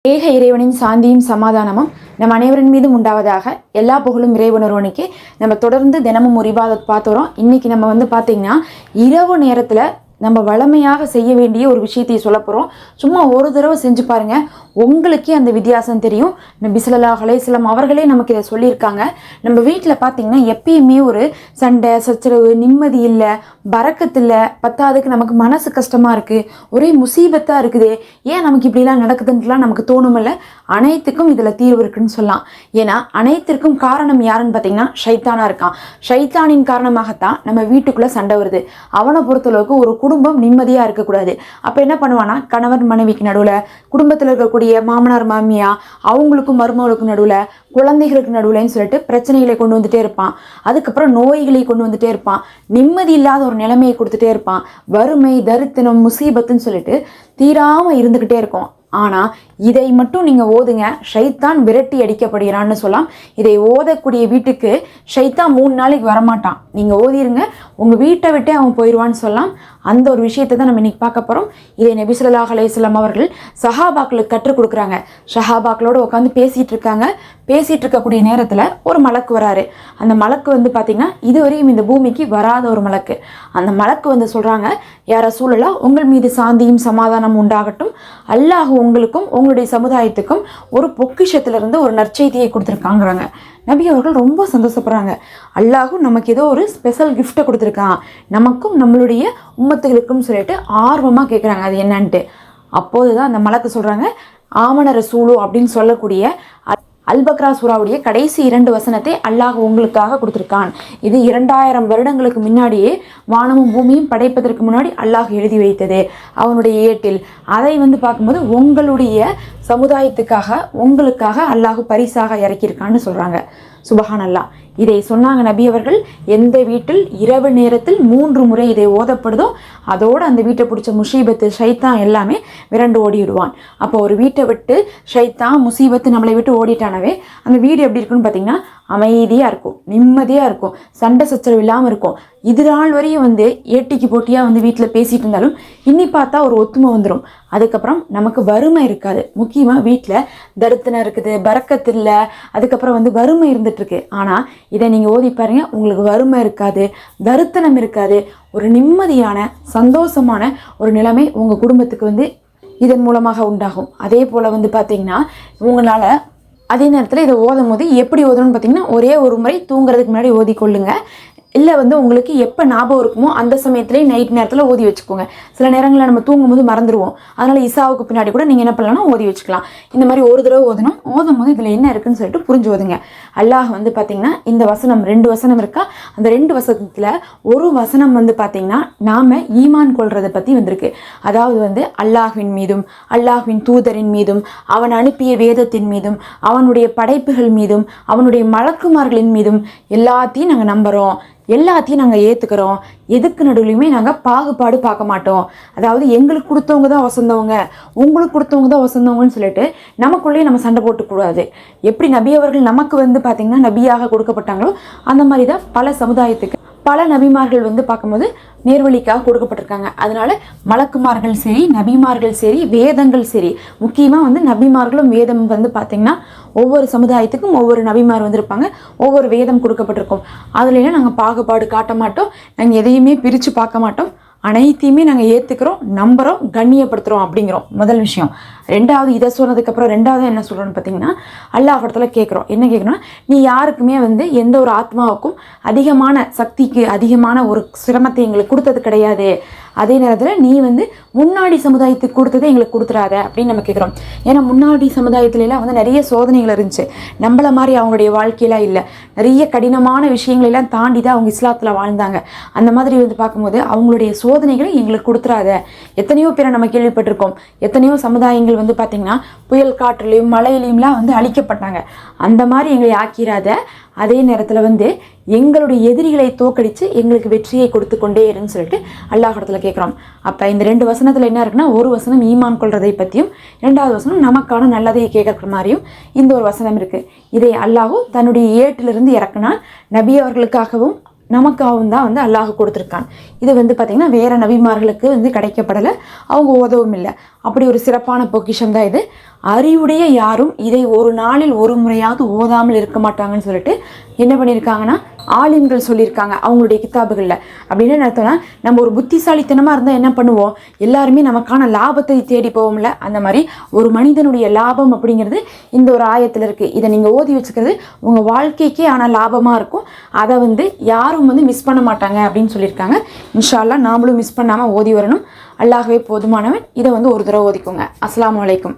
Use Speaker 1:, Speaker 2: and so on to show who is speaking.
Speaker 1: ஏக இறைவனின் சாந்தியும் சமாதானமும் நம் அனைவரின் மீதும் உண்டாவதாக. எல்லா புகழும் இறைவனொருவனுக்கு. நம்ம தொடர்ந்து தினமும் ஒரு இபாதத் பார்த்து வரோம். இன்னைக்கு நம்ம பார்த்தீங்கன்னா இரவு நேரத்தில் நம்ம வளமையாக செய்ய வேண்டிய ஒரு விஷயத்தை சொல்ல போகிறோம். சும்மா ஒரு தடவை செஞ்சு பாருங்கள், உங்களுக்கே அந்த வித்தியாசம் தெரியும். நபி ஸல்லல்லாஹு அலைஹி வஸல்லம் அவர்களே நமக்கு இதை சொல்லியிருக்காங்க. நம்ம வீட்டில் பார்த்திங்கன்னா எப்பயுமே ஒரு சண்டை சச்சரவு, நிம்மதி இல்லை, பரக்கத்து இல்லை, பத்தாவதுக்கு நமக்கு மனசு கஷ்டமாக இருக்குது, ஒரே முசீபத்தாக இருக்குது, ஏன் நமக்கு இப்படிலாம் நடக்குதுன்ட்டுலாம் நமக்கு தோணுமில்ல. அனைத்துக்கும் இதில் தீர்வு இருக்குன்னு சொல்லலாம். ஏன்னா அனைத்திற்கும் காரணம் யாருன்னு பார்த்தீங்கன்னா ஷைத்தானாக இருக்கான். ஷைத்தானின் காரணமாகத்தான் நம்ம வீட்டுக்குள்ளே சண்டை வருது. அவனை பொறுத்தளவுக்கு ஒரு குடும்பம் நிம்மதியாக இருக்கக்கூடாது. அப்போ என்ன பண்ணுவானா, கணவன் மனைவிக்கு நடுவில், குடும்பத்தில் இருக்கக்கூடிய மாமனார் மாமியா அவங்களுக்கும் மருமகளுக்கும் நடுவில், குழந்தைகளுக்கு நடுவுலன்னு சொல்லிட்டு பிரச்சனைகளை கொண்டு வந்துட்டே இருப்பான். அதுக்கப்புறம் நோய்களை கொண்டு வந்துட்டே இருப்பான். நிம்மதி இல்லாத ஒரு நிலைமையை கொடுத்துட்டே இருப்பான். வறுமை, தரித்திரம், முசீபத்துன்னு சொல்லிட்டு தீராமல் இருந்துக்கிட்டே இருக்கும். ஆனால் இதை மட்டும் நீங்கள் ஓதுங்க, ஷைத்தான் விரட்டி அடிக்கப்படுகிறான்னு சொல்லலாம். இதை ஓதக்கூடிய வீட்டுக்கு ஷைத்தான் 3 நாளைக்கு வரமாட்டான். நீங்கள் ஓதிருங்க, உங்கள் வீட்டை விட்டே அவன் போயிடுவான்னு சொல்லலாம். அந்த ஒரு விஷயத்தை தான் நம்ம இன்றைக்கி பார்க்க போகிறோம். இதை நபி ஸல்லல்லாஹு அலைஹி வஸல்லம் அவர்கள் சஹாபாக்களுக்கு கற்றுக் கொடுக்குறாங்க. சஹாபாக்களோடு உட்காந்து பேசிகிட்டு இருக்காங்க. பேசிகிட்டு இருக்கக்கூடிய நேரத்தில் ஒரு மலக்கு வராரு. அந்த மலக்கு பார்த்திங்கன்னா இதுவரையும் இந்த பூமிக்கு வராத ஒரு மலக்கு. அந்த மலக்கு சொல்கிறாங்க, யா ரசூலல்லாஹ், உங்கள் மீது சாந்தியும் சமாதானம் உண்டாகட்டும். அல்லாஹ் உங்களுக்கும் உங்களுடைய சமுதாயத்துக்கும் ஒரு பொக்கிஷத்திலிருந்து ஒரு நற்செய்தியை கொடுத்துருக்காங்கிறாங்க. நபி அவர்கள் ரொம்ப சந்தோஷப்படுறாங்க. அல்லாஹும் நமக்கு ஏதோ ஒரு ஸ்பெஷல் கிஃப்ட்டை கொடுத்துருக்கான், நமக்கும் நம்மளுடைய உம்மத்துகளுக்கும் சொல்லிட்டு ஆர்வமாக கேட்குறாங்க அது என்னன்ட்டு. அப்போது தான் அந்த மலக்கு சொல்கிறாங்க, ஆமன ரசூலு அப்படின்னு சொல்லக்கூடிய அல்பக்ரா சூராவுடைய கடைசி 2 வசனத்தை அல்லாஹ் உங்களுக்காக கொடுத்துருக்கான். இது 2000 வருடங்களுக்கு முன்னாடியே வானமும் பூமியும் படைப்பதற்கு முன்னாடி அல்லாஹ் எழுதி வைத்தது அவனுடைய ஏட்டில். அதை பார்க்கும்போது உங்களுடைய சமுதாயத்துக்காக உங்களுக்காக அல்லாஹ் பரிசாக இறக்கியிருக்கான்னு சொல்கிறாங்க. சுபஹான் அல்லாஹ். இதை சொன்னாங்க நபி அவர்கள். எந்த வீட்டில் இரவு நேரத்தில் 3 முறை இதை ஓதப்படுதோ அதோடு அந்த வீட்டை பிடிச்ச முசீபத்து, ஷைத்தான் எல்லாமே விரண்டு ஓடிடுவான். அப்போ ஒரு வீட்டை விட்டு ஷைத்தான், முசீபத்து நம்மளை விட்டு ஓடிட்டானவே அந்த வீடு எப்படி இருக்குன்னு பார்த்தீங்கன்னா அமைதியாக இருக்கும், நிம்மதியாக இருக்கும், சண்டை சச்சரவு இல்லாமல் இருக்கும். இது நாள் வரையும் ஏட்டிக்கு போட்டியாக வீட்டில் பேசிகிட்டு இருந்தாலும் இன்னி பார்த்தா ஒரு ஒத்துமை வந்துடும். அதுக்கப்புறம் நமக்கு வறுமை இருக்காது. முக்கியமாக வீட்டில் தரித்திரம் இருக்குது, பரக்கத்து இல்லை, அதுக்கப்புறம் வறுமை இருந்துகிட்ருக்கு. ஆனால் இதை நீங்கள் ஓதி பாருங்க, உங்களுக்கு வறுமை இருக்காது, தரித்திரம் இருக்காது, ஒரு நிம்மதியான சந்தோஷமான ஒரு நிலைமை உங்கள் குடும்பத்துக்கு இதன் மூலமாக உண்டாகும். அதே போல் பார்த்தீங்கன்னா உங்களால் அதே நேரத்தில் இதை ஓதும் போது எப்படி ஓதணும்னு பார்த்தீங்கன்னா ஒரே ஒரு முறை தூங்குறதுக்கு முன்னாடி ஓதிக்கொள்ளுங்க. இல்லை உங்களுக்கு எப்போ ஞாபகம் இருக்குமோ அந்த சமயத்துலேயே நைட் நேரத்தில் ஓதி வச்சுக்கோங்க. சில நேரங்களில் நம்ம தூங்கும்போது மறந்துடுவோம். அதனால் இசாவுக்கு பின்னாடி கூட நீங்கள் என்ன பண்ணலாம்னா ஓதி வச்சுக்கலாம். இந்த மாதிரி ஒரு தடவை ஓதணும். ஓதும் போது இதில் என்ன இருக்குன்னு சொல்லிட்டு புரிஞ்சு ஓதுங்க. அல்லாஹ் பார்த்தீங்கன்னா இந்த வசனம் 2 வசனம் இருக்கா, அந்த 2 வசனத்தில் ஒரு வசனம் பார்த்தீங்கன்னா நாம் ஈமான் கொள்றதை பற்றி வந்திருக்கு. அதாவது அல்லாஹ்வின் மீதும் அல்லாஹ்வின் தூதரின் மீதும் அவன் அனுப்பிய வேதத்தின் மீதும் அவனுடைய படைப்புகள் மீதும் அவனுடைய மலக்குமார்களின் மீதும் எல்லாத்தையும் நாங்கள் நம்புகிறோம், எல்லாத்தையும் நாங்கள் ஏற்றுக்கிறோம், எதுக்கு நடுவுலையுமே நாங்கள் பாகுபாடு பார்க்க மாட்டோம். அதாவது எங்களுக்கு கொடுத்தவங்க தான் வசந்தவங்க, உங்களுக்கு கொடுத்தவங்க தான் வசந்தவங்கன்னு சொல்லிட்டு நமக்குள்ளேயே நம்ம சண்டை போட்டுக்கூடாது. எப்படி நபி அவர்கள் நமக்கு பார்த்திங்கன்னா நபியாக கொடுக்கப்பட்டாங்களோ அந்த மாதிரி தான் பல சமுதாயத்துக்கு பல நபிமார்கள் பார்க்கும்போது நேர்வழிக்காக கொடுக்கப்பட்டிருக்காங்க. அதனால மலக்குமார்கள் சரி, நபிமார்கள் சரி, வேதங்கள் சரி, முக்கியமாக நபிமார்களும் வேதம் பார்த்திங்கன்னா ஒவ்வொரு சமுதாயத்துக்கும் ஒவ்வொரு நபிமார் இருப்பாங்க, ஒவ்வொரு வேதம் கொடுக்கப்பட்டிருக்கும். அதுலாம் நாங்கள் பாகுபாடு காட்ட மாட்டோம், நாங்கள் எதையுமே பிரித்து பார்க்க மாட்டோம், அனைத்தையுமே நாங்கள் ஏற்றுக்கிறோம், நம்புகிறோம், கண்ணியப்படுத்துகிறோம் அப்படிங்கிறோம் முதல் விஷயம். ரெண்டாவது, இதை சொன்னதுக்கப்புறம் ரெண்டாவது என்ன சொல்கிறோன்னு பார்த்தீங்கன்னா அல்லாஹ் இடத்துல கேட்குறோம். என்ன கேட்குறோன்னா, நீ யாருக்குமே எந்த ஒரு ஆத்மாவுக்கும் அதிகமான சக்திக்கு அதிகமான ஒரு சிரமத்தை எங்களுக்கு கொடுத்தது கிடையாது. அதே நேரத்தில் நீ முன்னாடி சமுதாயத்துக்கு கொடுத்ததை எங்களுக்கு கொடுத்துடாத அப்படின்னு நம்ம கேட்குறோம். ஏன்னா முன்னாடி சமுதாயத்துலலாம் நிறைய சோதனைகள் இருந்துச்சு. நம்மள மாதிரி அவங்களுடைய வாழ்க்கையெல்லாம் இல்லை, நிறைய கடினமான விஷயங்களெல்லாம் தாண்டி தான் அவங்க இஸ்லாத்தில் வாழ்ந்தாங்க. அந்த மாதிரி பார்க்கும்போது அவங்களுடைய சோதனைகளை எங்களுக்கு கொடுத்துடாத. எத்தனையோ பேரை நம்ம கேள்விப்பட்டிருக்கோம். எத்தனையோ சமுதாயங்கள் பார்த்திங்கன்னா புயல் காற்றுலையும் மழையிலையும்லாம் அழிக்கப்பட்டாங்க. அந்த மாதிரி எங்களை ஆக்கிறாத. அதே நேரத்தில் எங்களுடைய எதிரிகளை தோக்கடித்து எங்களுக்கு வெற்றியை கொடுத்து கொண்டே இருன்னு சொல்லிட்டு அல்லாஹ் இடத்துல கேட்குறோம். அப்போ இந்த 2 வசனத்தில் என்ன இருக்குன்னா, ஒரு வசனம் ஈமான் கொள்றதை பற்றியும், 2வது வசனம் நமக்கான நல்லதையை கேட்குற மாதிரியும் இந்த ஒரு வசனம் இருக்குது. இதை அல்லாஹ் தன்னுடைய ஏட்டிலிருந்து இறக்குனான். நபி அவர்களுக்காகவும் நமக்காகவும் தான் அல்லாஹ் கொடுத்துருக்கான். இது பார்த்திங்கன்னா வேறு நபிமார்களுக்கு கிடைக்கப்படலை, அவங்க உதவும் இல்லை. அப்படி ஒரு சிறப்பான பொக்கிஷம் தான் இது. அறிவுடைய யாரும் இதை ஒரு நாளில் ஒரு முறையாவது ஓதாமல் இருக்க மாட்டாங்கன்னு சொல்லிட்டு என்ன பண்ணியிருக்காங்கன்னா ஆலிம்கள் சொல்லியிருக்காங்க அவங்களுடைய கிதாபுகளில். அப்படின்னு என்ன அர்த்தம்னா, நம்ம ஒரு புத்திசாலித்தனமாக இருந்தால் என்ன பண்ணுவோம், எல்லாருமே நமக்கான லாபத்தை தேடி போவோம்ல, அந்த மாதிரி ஒரு மனிதனுடைய லாபம் அப்படிங்கிறது இந்த ஒரு ஆயத்தில் இருக்குது. இதை நீங்கள் ஓதி வச்சுக்கிறது உங்கள் வாழ்க்கைக்கே ஆனால் லாபமாக இருக்கும். அதை யாரும் மிஸ் பண்ண மாட்டாங்க அப்படின்னு சொல்லியிருக்காங்க. இன்ஷா அல்லாஹ் நாமளும் மிஸ் பண்ணாமல் ஓதி வரணும். அல்லாஹ்வே போதுமானவன். இதை ஒரு தடவை ஓதிக்கோங்க. அஸ்ஸலாமு அலைக்கும்.